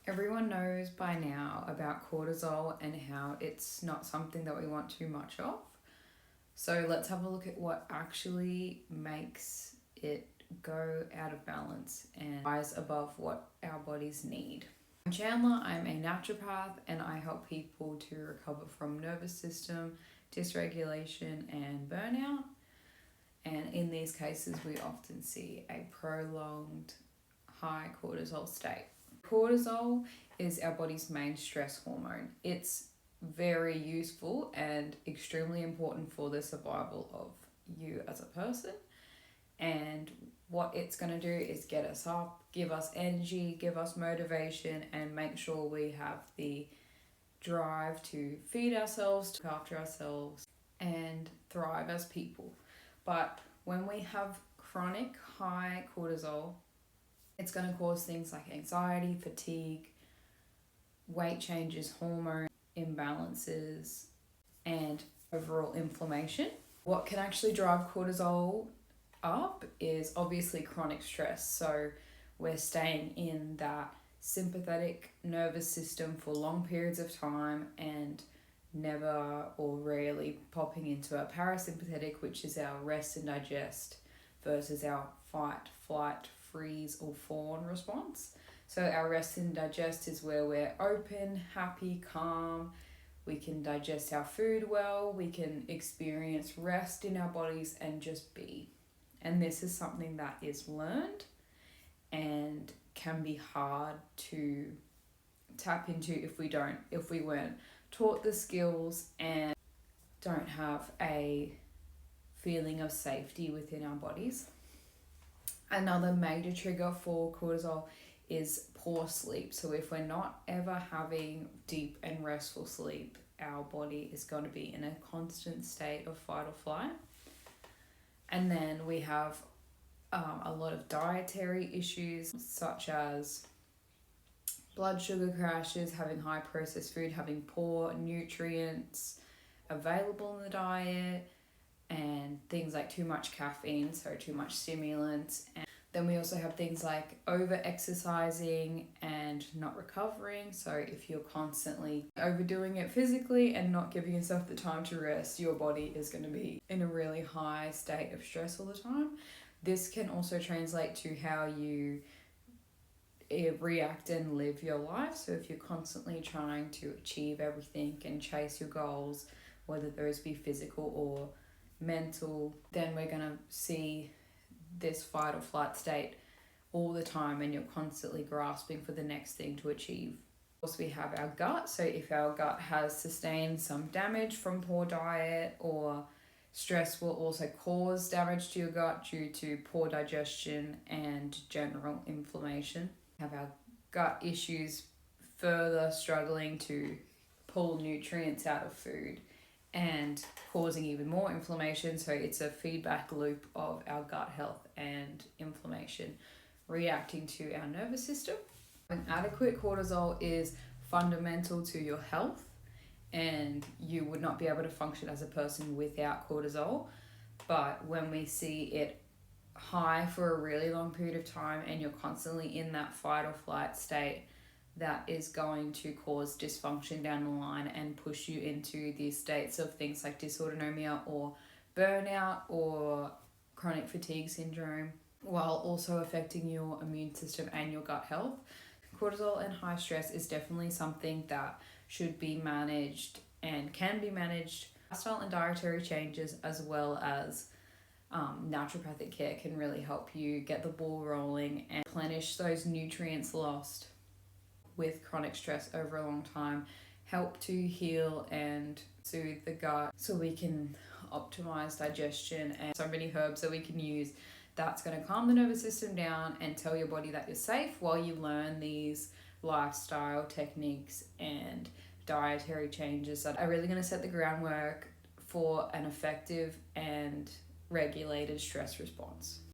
Everyone knows by now about cortisol and how it's not something that we want too much of. So let's have a look at what actually makes it go out of balance and rise above what our bodies need. I'm Chandler, I'm a naturopath, and I help people to recover from nervous system dysregulation and burnout. And in these cases, we often see a prolonged high cortisol state. Cortisol is our body's main stress hormone. It's very useful and extremely important for the survival of you as a person. And what it's going to do is get us up, give us energy, give us motivation, and make sure we have the drive to feed ourselves, to look after ourselves, and thrive as people. But when we have chronic high cortisol, it's going to cause things like anxiety, fatigue, weight changes, hormone imbalances, and overall inflammation. What can actually drive cortisol up is obviously chronic stress. So we're staying in that sympathetic nervous system for long periods of time and never or rarely popping into our parasympathetic, which is our rest and digest, versus our fight, flight, freeze or fawn response. So our rest and digest is where we're open, happy, calm. We can digest our food well. We can experience rest in our bodies and just be. And this is something that is learned and can be hard to tap into if we weren't taught the skills and don't have a feeling of safety within our bodies. Another major trigger for cortisol is poor sleep. So if we're not ever having deep and restful sleep, our body is going to be in a constant state of fight or flight. And then we have a lot of dietary issues such as blood sugar crashes, having high processed food, having poor nutrients available in the diet, and things like too much caffeine, so too much stimulants. And then we also have things like over exercising and not recovering. So if you're constantly overdoing it physically and not giving yourself the time to rest, your body is going to be in a really high state of stress all the time. This can also translate to how you react and live your life. So if you're constantly trying to achieve everything and chase your goals, whether those be physical or mental, then we're going to see this fight or flight state all the time, and you're constantly grasping for the next thing to achieve. Of course, we have our gut. So if our gut has sustained some damage from poor diet, or stress will also cause damage to your gut due to poor digestion and general inflammation. We have our gut issues further struggling to pull nutrients out of food and causing even more inflammation. So it's a feedback loop of our gut health and inflammation reacting to our nervous system. An adequate cortisol is fundamental to your health, and you would not be able to function as a person without cortisol. But when we see it high for a really long period of time and you're constantly in that fight or flight state, that is going to cause dysfunction down the line and push you into these states of things like dysautonomia or burnout or chronic fatigue syndrome, while also affecting your immune system and your gut health. Cortisol and high stress is definitely something that should be managed and can be managed. Lifestyle and dietary changes, as well as naturopathic care, can really help you get the ball rolling and replenish those nutrients lost with chronic stress over a long time, help to heal and soothe the gut so we can optimize digestion, and so many herbs that we can use that's going to calm the nervous system down and tell your body that you're safe while you learn these lifestyle techniques and dietary changes that are really going to set the groundwork for an effective and regulated stress response.